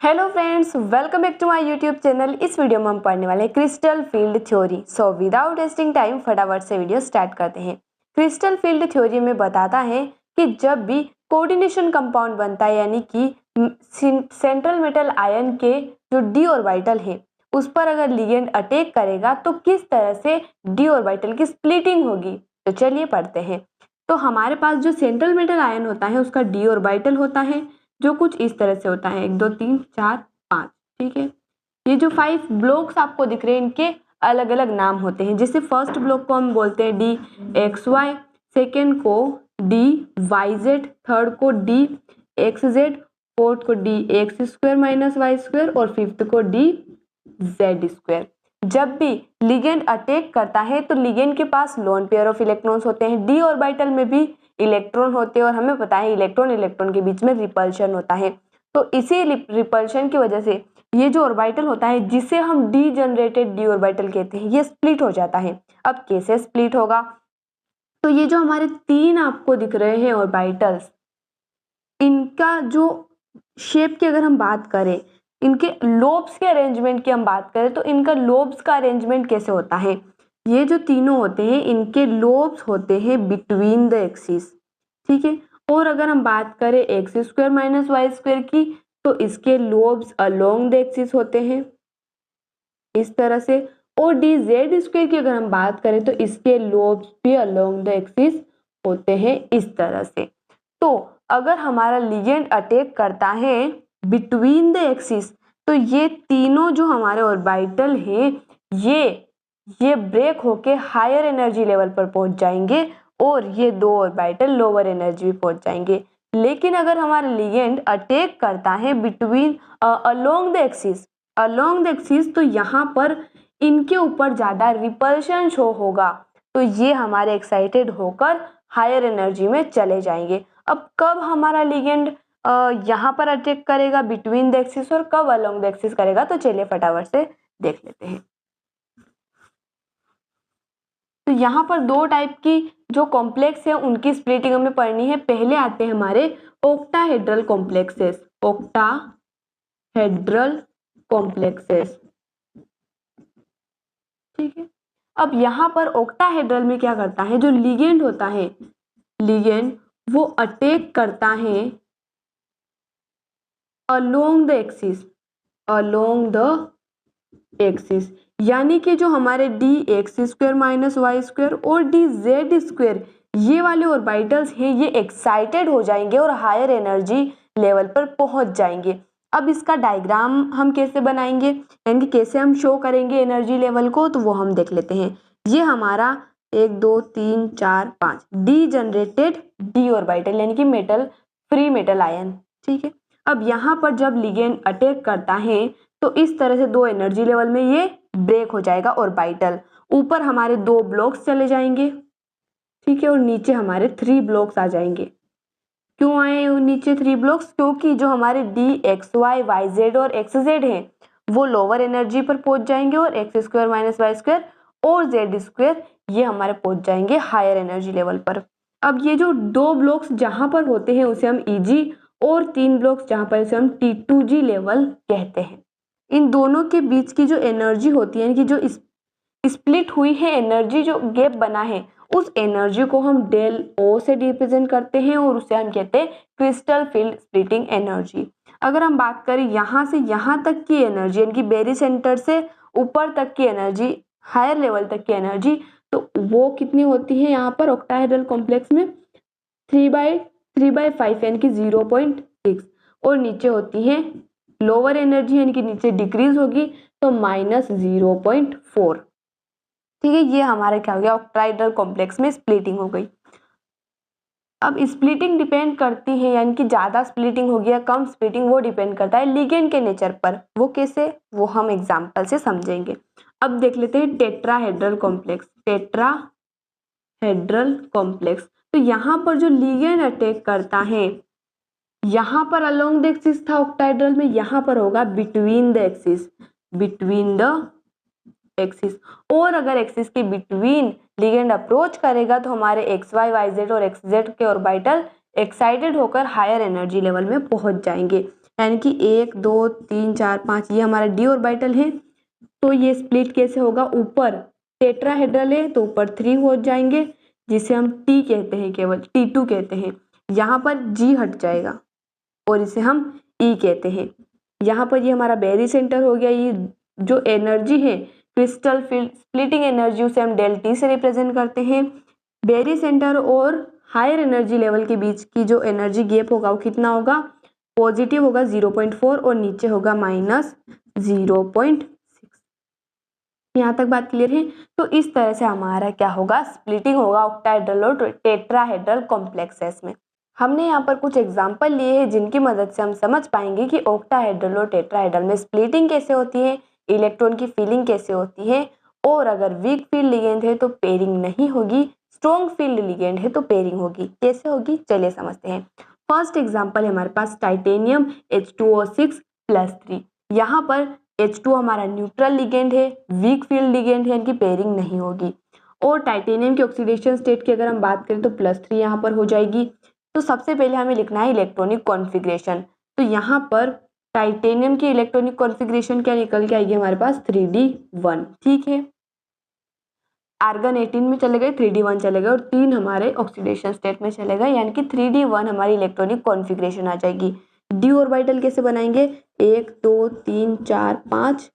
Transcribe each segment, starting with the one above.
Hello friends, welcome back to my YouTube channel. इस video में हम पढ़ने वाले हैं crystal field theory. So without wasting time फटाफट से वीडियो स्टार्ट करते हैं। क्रिस्टल फील्ड थ्योरी में बताता है कि जब भी कोऑर्डिनेशन कंपाउंड बनता है, यानी कि सेंट्रल मेटल आयन के जो डी ऑर्बिटल है उस पर अगर लिगेंड अटैक करेगा तो किस तरह से डी ऑर्बिटल की स्प्लिटिंग होगी। तो चलिए पढ़ते हैं। तो हमारे पास जो सेंट्रल मेटल आयन होता है उसका डी ऑर्बिटल होता है जो कुछ इस तरह से होता है, 1 2 3 4 5। ठीक है, ये जो 5 ब्लॉक्स आपको दिख रहे हैं इनके अलग अलग नाम होते हैं। जैसे फर्स्ट ब्लॉक को हम बोलते हैं डी एक्स वाई, सेकेंड को डी वाई जेड, थर्ड को डी एक्स जेड, फोर्थ को D X square minus Y square और फिफ्थ को डी जेड स्क्वायर। जब भी लिगेंड अटैक करता है तो लिगेंड के पास लोन पेयर ऑफ इलेक्ट्रॉन्स होते हैं, डी ऑर्बिटल में भी इलेक्ट्रॉन होते हैं और हमें पता है इलेक्ट्रॉन इलेक्ट्रॉन के बीच में रिपल्शन होता है। तो इसी रिपल्शन की वजह से ये जो ऑर्बिटल होता है जिसे हम डी जनरेटेड डी ऑर्बिटल कहते हैं ये स्प्लिट हो जाता है। अब कैसे स्प्लिट होगा? तो ये जो हमारे 3 आपको दिख रहे हैं ऑर्बिटल्स, इनका जो शेप की अगर हम बात करें, इनके लोब्स के अरेंजमेंट की हम बात करें तो इनका लोब्स का अरेंजमेंट कैसे होता है? ये जो तीनों होते हैं इनके लोब्स होते हैं बिटवीन द एक्सिस। ठीक है, और अगर हम बात करें X square minus Y square की तो इसके लोब्स अलोंग द एक्सिस होते हैं इस तरह से। और डी जेड स्क्वायर की अगर हम बात करें तो इसके लोब्स भी अलोंग द एक्सिस होते हैं इस तरह से। तो अगर हमारा लिगेंड अटैक करता है बिटवीन द एक्सिस तो ये तीनों जो हमारे ऑर्बिटल हैं ये ब्रेक होके हायर एनर्जी लेवल पर पहुंच जाएंगे और ये 2 ऑर्बिटल लोअर एनर्जी भी पहुंच जाएंगे। लेकिन अगर हमारा लिगेंड अटैक करता है बिटवीन अलोंग द एक्सिस तो यहाँ पर इनके ऊपर ज्यादा रिपल्शन शो होगा, तो ये हमारे एक्साइटेड होकर हायर एनर्जी में चले जाएंगे। अब कब हमारा लिगेंड यहाँ पर अटैक करेगा बिटवीन द एक्सिस और कब अलोंग द एक्सिस करेगा, तो चलिए फटाफट से देख लेते हैं। तो यहाँ पर 2 टाइप की जो कॉम्प्लेक्स है उनकी स्प्लिटिंग हमें पढ़नी है। पहले आते हैं हमारे ओक्टाहेड्रल कॉम्प्लेक्सेस। ओक्टाहेड्रल कॉम्प्लेक्सेस, ठीक है। अब यहाँ पर ओक्टाहेड्रल में क्या करता है, जो लिगेंड होता है, लिगेंड वो अटैक करता है अलोंग द एक्सिस, यानी कि जो हमारे D X square minus Y square और डी जेड स्क्वायर ये वाले ऑर्बिटल्स हैं ये एक्साइटेड हो जाएंगे और हायर एनर्जी लेवल पर पहुंच जाएंगे। अब इसका डायग्राम हम कैसे बनाएंगे, यानी कि कैसे हम शो करेंगे एनर्जी लेवल को, तो वो हम देख लेते हैं। ये हमारा 1 2 3 4 5 डी जनरेटेड डी ऑर्बिटल यानी कि मेटल फ्री मेटल आयन, ठीक है। अब यहाँ पर जब लिगेंड अटैक करता है तो इस तरह से 2 एनर्जी लेवल में ये ब्रेक हो जाएगा ऑर्बिटल। ऊपर हमारे 2 ब्लॉक्स चले जाएंगे, ठीक है, और नीचे हमारे 3 ब्लॉक्स आ जाएंगे। क्यों आए नीचे 3 ब्लॉक्स? क्योंकि जो हमारे D X Y Y Z और एक्स जेड है वो लोअर एनर्जी पर पहुंच जाएंगे और X square minus Y square और जेड स्क्वायर ये हमारे पहुंच जाएंगे हायर एनर्जी लेवल पर। अब ये जो 2 ब्लॉक्स जहां पर होते हैं उसे हम ईजी और 3 ब्लॉक्स जहां पर उसे हम T2G लेवल कहते हैं। इन दोनों के बीच की जो एनर्जी होती है, यानी कि जो स्प्लिट हुई है एनर्जी, जो गैप बना है, उस एनर्जी को हम डेल ओ से रिप्रेजेंट करते हैं और उसे हम कहते हैं क्रिस्टल फील्ड स्प्लिटिंग एनर्जी। अगर हम बात करें यहाँ से यहाँ तक की एनर्जी, यानी कि बेरी सेंटर से ऊपर तक की एनर्जी, हायर लेवल तक की एनर्जी, तो वो कितनी होती है यहाँ पर ऑक्टाहेड्रल कॉम्प्लेक्स में 3/5 यानी कि 0.6, और नीचे होती है लोअर एनर्जी यानी कि नीचे डिक्रीज होगी तो -0.4। ठीक है, ये हमारे क्या हो गया, ऑक्टाहेड्रल कॉम्प्लेक्स में स्प्लिटिंग हो गई। अब स्प्लिटिंग डिपेंड करती है, यानी कि ज्यादा स्प्लिटिंग होगी या कम स्प्लिटिंग, वो डिपेंड करता है लिगेंड के नेचर पर। वो कैसे, वो हम एग्जांपल से समझेंगे। अब देख लेते हैं टेट्राहेड्रल कॉम्प्लेक्स। टेट्राहेड्रल कॉम्प्लेक्स, तो यहाँ पर जो लिगेंड अटैक करता है, यहाँ पर अलोंग द एक्सिस था ऑक्टाहेड्रल में, यहाँ पर होगा बिटवीन द एक्सिस। और अगर एक्सिस के बिटवीन लिगेंड अप्रोच करेगा तो हमारे एक्स वाई वाई जेड और एक्स जेड के ऑर्बिटल एक्साइटेड होकर हायर एनर्जी लेवल में पहुंच जाएंगे। यानी कि 1 2 3 4 5 ये हमारा d ऑर्बिटल है। तो ये स्प्लिट कैसे होगा, ऊपर टेट्राहेड्रल है तो ऊपर 3 हो जाएंगे जिसे हम t कहते हैं, केवल T2 कहते हैं। यहाँ पर g हट जाएगा और इसे हम E कहते हैं। यहाँ पर ये हमारा बेरी सेंटर हो गया। ये जो एनर्जी है क्रिस्टल फील्ड स्प्लिटिंग एनर्जी उसे हम डेल T से रिप्रेजेंट करते हैं। बेरी सेंटर और हायर एनर्जी लेवल के बीच की जो एनर्जी गैप होगा वो कितना होगा, पॉजिटिव होगा 0.4 और नीचे होगा -0.6। यहाँ तक बात क्लियर है। तो इस तरह से हमारा क्या होगा, स्प्लिटिंग होगा ऑक्टाहेड्रल और टेट्राहेड्रल कॉम्प्लेक्सेस में। हमने यहाँ पर कुछ एग्जाम्पल लिए हैं जिनकी मदद से हम समझ पाएंगे कि ऑक्टाहेड्रल और टेट्राहेड्रल में स्प्लिटिंग कैसे होती है, इलेक्ट्रॉन की फिलिंग कैसे होती है, और अगर वीक फील्ड लिगेंड है तो पेयरिंग नहीं होगी, स्ट्रॉन्ग फील्ड लिगेंड है तो पेयरिंग होगी। कैसे होगी चलिए समझते हैं। फर्स्ट एग्जाम्पल है हमारे पास टाइटेनियम H2O6+3। यहाँ पर H2 हमारा न्यूट्रल लिगेंड है, वीक फील्ड लिगेंड है, इनकी पेयरिंग नहीं होगी। और टाइटेनियम की ऑक्सीडेशन स्टेट की अगर हम बात करें तो +3 यहाँ पर हो जाएगी। तो सबसे पहले हमें लिखना है इलेक्ट्रॉनिक कॉन्फ़िगरेशन। तो यहाँ पर टाइटेनियम की इलेक्ट्रॉनिक कॉन्फ़िगरेशन क्या निकल के आएगी हमारे पास 3D1। ठीक है, आर्गन 18 में चले गए, 3D1 चले गए और 3 हमारे ऑक्सीडेशन स्टेट में चले गए, यानी कि 3D1 हमारी इलेक्ट्रॉनिक कॉन्फ़िगरेशन आ जाएगी। डी ऑर्बिटल कैसे बनाएंगे, 1 2 3 4 5,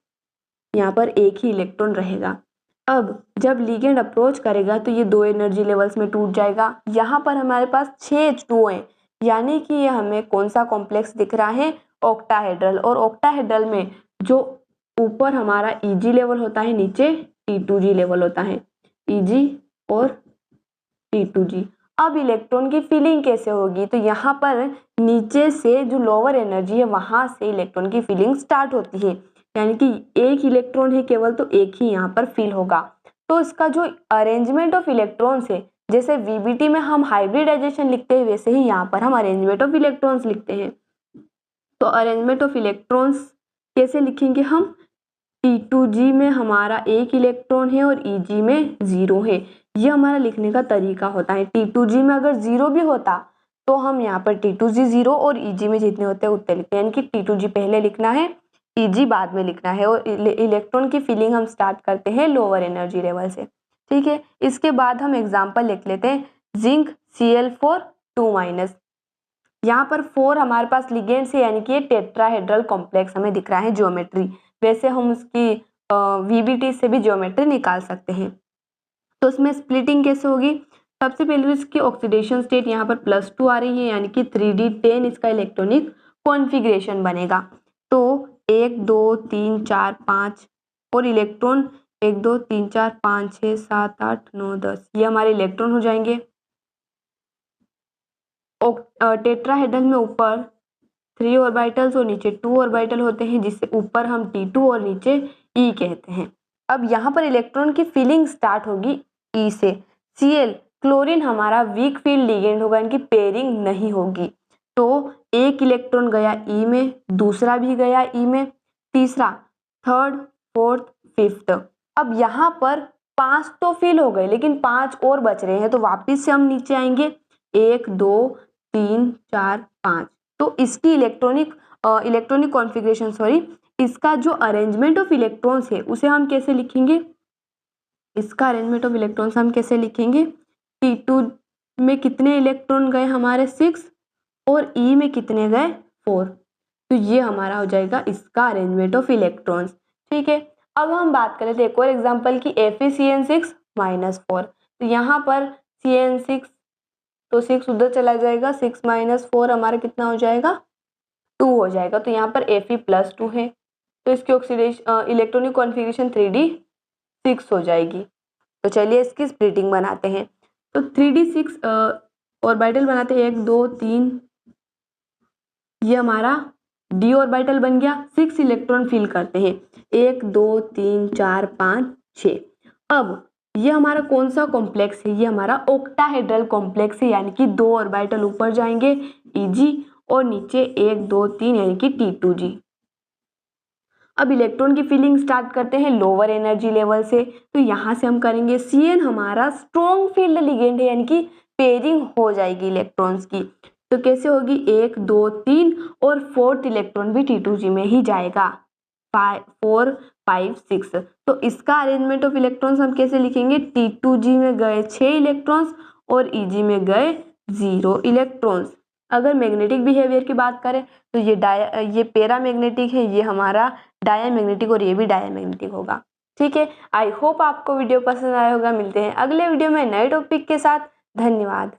यहाँ पर एक ही इलेक्ट्रॉन रहेगा। अब जब लिगेंड अप्रोच करेगा तो ये 2 एनर्जी लेवल्स में टूट जाएगा। यहाँ पर हमारे पास 6 H2O है, यानी कि ये हमें कौन सा कॉम्प्लेक्स दिख रहा है, ऑक्टाहेड्रल। और ऑक्टाहेड्रल में जो ऊपर हमारा Eg लेवल होता है, नीचे T2G लेवल होता है, Eg और T2G। अब इलेक्ट्रॉन की फिलिंग कैसे होगी, तो यहाँ पर नीचे से जो लोअर एनर्जी है वहां से इलेक्ट्रॉन की फिलिंग स्टार्ट होती है, यानी कि एक इलेक्ट्रॉन है केवल तो एक ही यहाँ पर फिल होगा। तो इसका जो अरेंजमेंट ऑफ इलेक्ट्रॉन्स है, जैसे VBT में हम हाइब्रिडाइजेशन लिखते हैं वैसे ही यहाँ पर हम अरेंजमेंट ऑफ इलेक्ट्रॉन्स लिखते हैं। तो अरेंजमेंट ऑफ इलेक्ट्रॉन्स कैसे लिखेंगे हम, T2G में हमारा एक इलेक्ट्रॉन है और Eg में 0 है, ये हमारा लिखने का तरीका होता है। T2G में अगर 0 भी होता तो हम यहाँ पर T2G 0 और Eg में जितने होते हैं उतने लिखते हैं, यानी कि T2G पहले लिखना है, Eg बाद में लिखना है। और इलेक्ट्रॉन की फिलिंग हम स्टार्ट करते हैं लोअर एनर्जी लेवल से। ठीक है, इसके बाद हम एग्जाम्पल लिख लेते हैं, जिंक Cl4 2-। यहाँ पर 4 हमारे पास लिगेंड्स है, यानी कि ये टेट्राहेड्रल कॉम्प्लेक्स हमें दिख रहा है ज्योमेट्री। वैसे हम उसकी VBT से भी ज्योमेट्री निकाल सकते हैं। तो उसमें स्प्लिटिंग कैसे होगी, सबसे पहले इसकी ऑक्सीडेशन स्टेट यहाँ पर +2 आ रही है, यानी कि 3D10 इसका इलेक्ट्रॉनिक कॉन्फ़िगरेशन बनेगा। तो 1 2 3 4 5 और इलेक्ट्रॉन 1 2 3 4 5 6 7 8 9 10, ये हमारे इलेक्ट्रॉन हो जाएंगे। टेट्राहेड्रल में ऊपर 3 ऑर्बिटल्स और नीचे 2 ऑर्बिटल होते हैं, जिससे ऊपर हम T2 और नीचे E कहते हैं। अब यहाँ पर इलेक्ट्रॉन की फिलिंग स्टार्ट होगी E से। Cl क्लोरीन हमारा वीक फील्ड लिगेंड होगा, इनकी पेयरिंग नहीं होगी। तो एक इलेक्ट्रॉन गया E में, दूसरा भी गया E में, तीसरा, थर्ड, फोर्थ, फिफ्थ। अब यहाँ पर 5 तो फिल हो गए, लेकिन 5 और बच रहे हैं, तो वापिस से हम नीचे आएंगे, 1 2 3 4 5। तो इसकी इलेक्ट्रॉनिक कॉन्फ़िगरेशन इसका जो अरेंजमेंट ऑफ इलेक्ट्रॉन्स है उसे हम कैसे लिखेंगे, इसका अरेंजमेंट ऑफ इलेक्ट्रॉन्स हम कैसे लिखेंगे, T2 में कितने इलेक्ट्रॉन गए हमारे 6 और E में कितने गए 4। तो ये हमारा हो जाएगा इसका अरेंजमेंट ऑफ इलेक्ट्रॉन्स। ठीक है, अब हम बात करें थे एक और एग्जाम्पल की, FeCN6-4। तो यहाँ पर CN6 तो 6 उधर चला जाएगा, 6 - 4 हमारा कितना हो जाएगा 2 हो जाएगा। तो यहाँ पर Fe+2 है, तो इसकी ऑक्सीडेशन इलेक्ट्रॉनिक कॉन्फ़िगरेशन 3D6 हो जाएगी। तो चलिए इसकी स्प्लिटिंग बनाते हैं। तो 3D6 ऑर्बिटल बनाते हैं, 1 2 3, ये हमारा D ऑर्बिटल बन गया। 6 इलेक्ट्रॉन फिल करते हैं, 1 2 3 4 5 6। अब ये हमारा कौन सा कॉम्प्लेक्स है, ये हमारा ऑक्टाहेड्रल कॉम्प्लेक्स है, यानी कि 2 ऑर्बिटल ऊपर जाएंगे Eg और नीचे 1 2 3 यानी कि T2G। अब इलेक्ट्रॉन की फिलिंग स्टार्ट करते हैं लोअर एनर्जी लेवल से। तो यहाँ से हम करेंगे, Cn हमारा स्ट्रॉन्ग फील्ड लिगेंड है, यानी कि पेयरिंग हो जाएगी इलेक्ट्रॉन्स की। तो कैसे होगी, 1 2 3 और 4th इलेक्ट्रॉन भी T2G में ही जाएगा, 4 5 6। तो इसका अरेंजमेंट ऑफ इलेक्ट्रॉन्स हम कैसे लिखेंगे, T2G में गए 6 इलेक्ट्रॉन्स और EG में गए 0 इलेक्ट्रॉन्स। अगर मैग्नेटिक बिहेवियर की बात करें तो ये पैरामैग्नेटिक है, ये हमारा डायमैग्नेटिक और ये भी डायमैग्नेटिक होगा। ठीक है, आई होप आपको वीडियो पसंद आया होगा। मिलते हैं अगले वीडियो में नए टॉपिक के साथ। धन्यवाद।